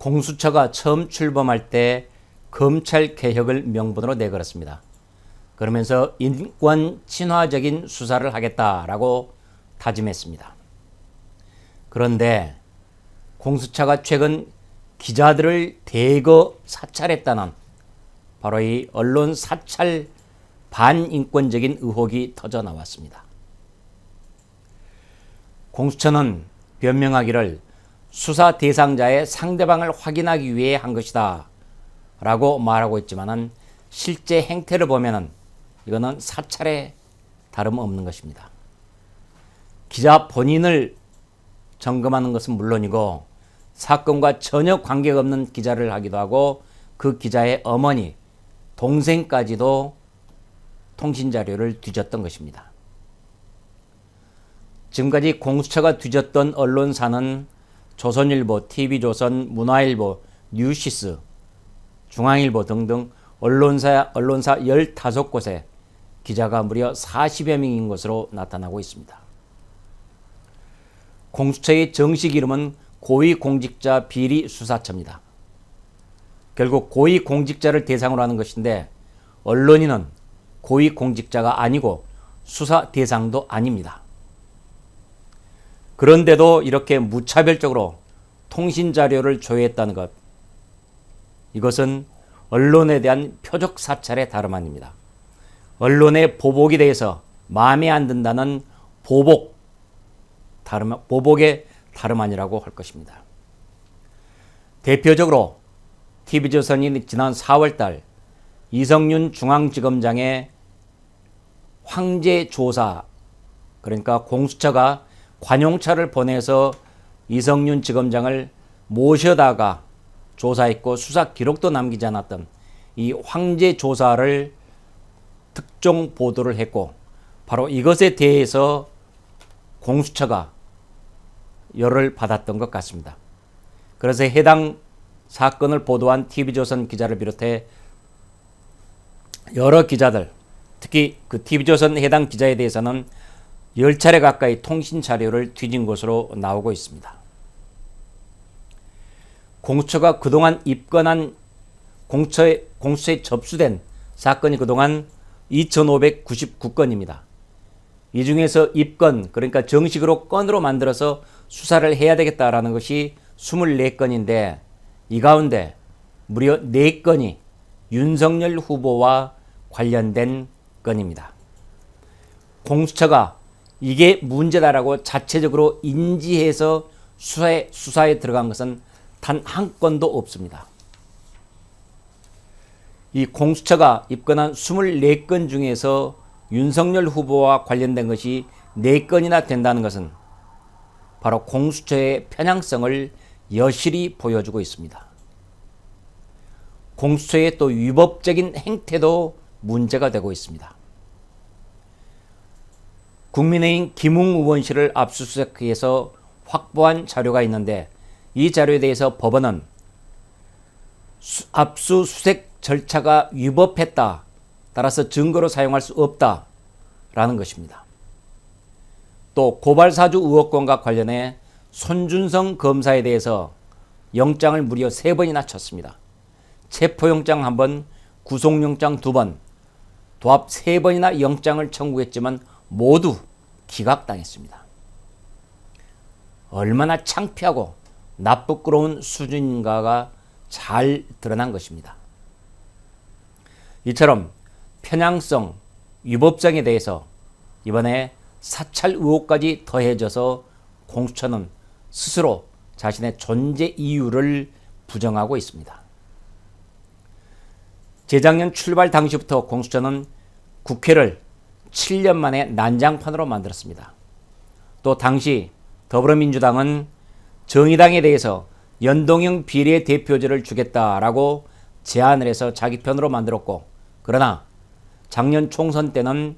공수처가 처음 출범할 때 검찰개혁을 명분으로 내걸었습니다. 그러면서 인권 친화적인 수사를 하겠다라고 다짐했습니다. 그런데 공수처가 최근 기자들을 대거 사찰했다는 바로 이 언론 사찰 반인권적인 의혹이 터져 나왔습니다. 공수처는 변명하기를 수사 대상자의 상대방을 확인하기 위해 한 것이다 라고 말하고 있지만은 실제 행태를 보면은 이거는 사찰에 다름없는 것입니다. 기자 본인을 점검하는 것은 물론이고 사건과 전혀 관계가 없는 기자를 하기도 하고 그 기자의 어머니, 동생까지도 통신자료를 뒤졌던 것입니다. 지금까지 공수처가 뒤졌던 언론사는 조선일보, TV조선, 문화일보, 뉴시스, 중앙일보 등등 언론사 15곳에 기자가 무려 40여 명인 것으로 나타나고 있습니다. 공수처의 정식 이름은 고위공직자 비리수사처입니다. 결국 고위공직자를 대상으로 하는 것인데 언론인은 고위공직자가 아니고 수사 대상도 아닙니다. 그런데도 이렇게 무차별적으로 통신자료를 조회했다는 것, 이것은 언론에 대한 표적 사찰의 다름 아닙니다. 언론의 보복에 대해서 마음에 안 든다는 보복의 다름 아니라고 할 것입니다. 대표적으로 TV조선이 지난 4월달 이성윤 중앙지검장의 황제 조사, 그러니까 공수처가 관용차를 보내서 이성윤 지검장을 모셔다가 조사했고 수사 기록도 남기지 않았던 이 황제 조사를 특종 보도를 했고 바로 이것에 대해서 공수처가 열을 받았던 것 같습니다. 그래서 해당 사건을 보도한 TV조선 기자를 비롯해 여러 기자들, 특히 그 TV조선 해당 기자에 대해서는 10차례 가까이 통신 자료를 뒤진 것으로 나오고 있습니다. 공수처가 그동안 입건한 공수처에 접수된 사건이 그동안 2,599건입니다. 이 중에서 입건, 그러니까 정식으로 건으로 만들어서 수사를 해야 되겠다라는 것이 24건인데 이 가운데 무려 4건이 윤석열 후보와 관련된 건입니다. 공수처가 이게 문제다라고 자체적으로 인지해서 수사에 들어간 것은 단 한 건도 없습니다. 이 공수처가 입건한 24건 중에서 윤석열 후보와 관련된 것이 4건이나 된다는 것은 바로 공수처의 편향성을 여실히 보여주고 있습니다. 공수처의 또 위법적인 행태도 문제가 되고 있습니다. 국민의힘 김웅 의원실을 압수수색해서 확보한 자료가 있는데 이 자료에 대해서 법원은 압수수색 절차가 위법했다. 따라서 증거로 사용할 수 없다라는 것입니다. 또 고발사주 의혹권과 관련해 손준성 검사에 대해서 영장을 무려 3번이나 쳤습니다. 체포영장 1번, 구속영장 2번, 도합 3번이나 영장을 청구했지만 모두 기각당했습니다. 얼마나 창피하고 나쁘끄러운 수준인가가 잘 드러난 것입니다. 이처럼 편향성, 위법성에 대해서 이번에 사찰 의혹까지 더해져서 공수처는 스스로 자신의 존재 이유를 부정하고 있습니다. 재작년 출발 당시부터 공수처는 국회를 7년 만에 난장판으로 만들었습니다. 또 당시 더불어민주당은 정의당에 대해서 연동형 비례대표제를 주겠다라고 제안을 해서 자기 편으로 만들었고, 그러나 작년 총선 때는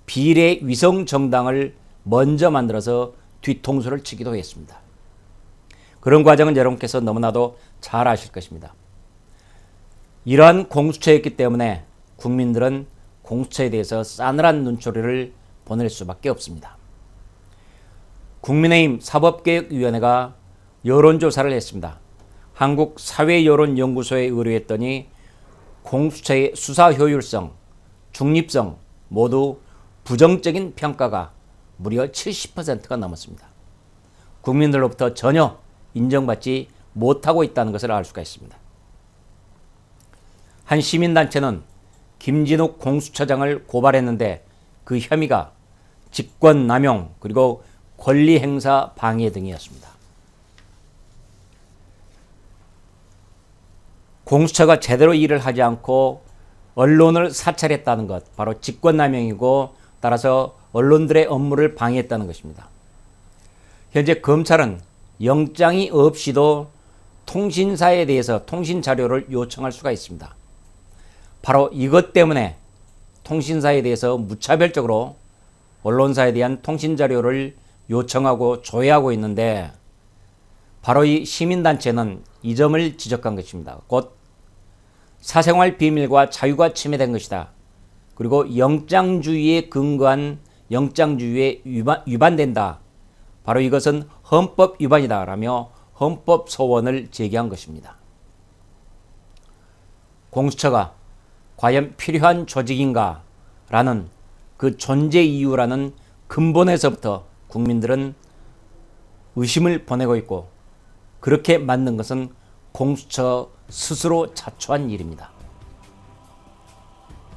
비례 위성 정당을 먼저 만들어서 뒤통수를 치기도 했습니다. 그런 과정은 여러분께서 너무나도 잘 아실 것입니다. 이러한 공수처였기 때문에 국민들은 공수처에 대해서 싸늘한 눈초리를 보낼 수밖에 없습니다. 국민의힘 사법개혁위원회가 여론조사를 했습니다. 한국사회여론연구소에 의뢰했더니 공수처의 수사 효율성, 중립성 모두 부정적인 평가가 무려 70%가 넘었습니다. 국민들로부터 전혀 인정받지 못하고 있다는 것을 알 수가 있습니다. 한 시민단체는 김진욱 공수처장을 고발했는데 그 혐의가 직권남용 그리고 권리행사 방해 등이었습니다. 공수처가 제대로 일을 하지 않고 언론을 사찰했다는 것, 바로 직권남용이고 따라서 언론들의 업무를 방해했다는 것입니다. 현재 검찰은 영장이 없이도 통신사에 대해서 통신자료를 요청할 수가 있습니다. 바로 이것 때문에 통신사에 대해서 무차별적으로 언론사에 대한 통신자료를 요청하고 조회하고 있는데 바로 이 시민단체는 이 점을 지적한 것입니다. 곧 사생활 비밀과 자유가 침해된 것이다. 그리고 영장주의에 근거한 영장주의에 위반된다. 바로 이것은 헌법 위반이다 라며 헌법 소원을 제기한 것입니다. 공수처가 과연 필요한 조직인가 라는 그 존재 이유라는 근본에서부터 국민들은 의심을 보내고 있고 그렇게 만든 것은 공수처 스스로 자초한 일입니다.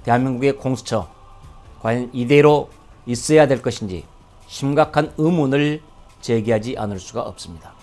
대한민국의 공수처 과연 이대로 있어야 될 것인지 심각한 의문을 제기하지 않을 수가 없습니다.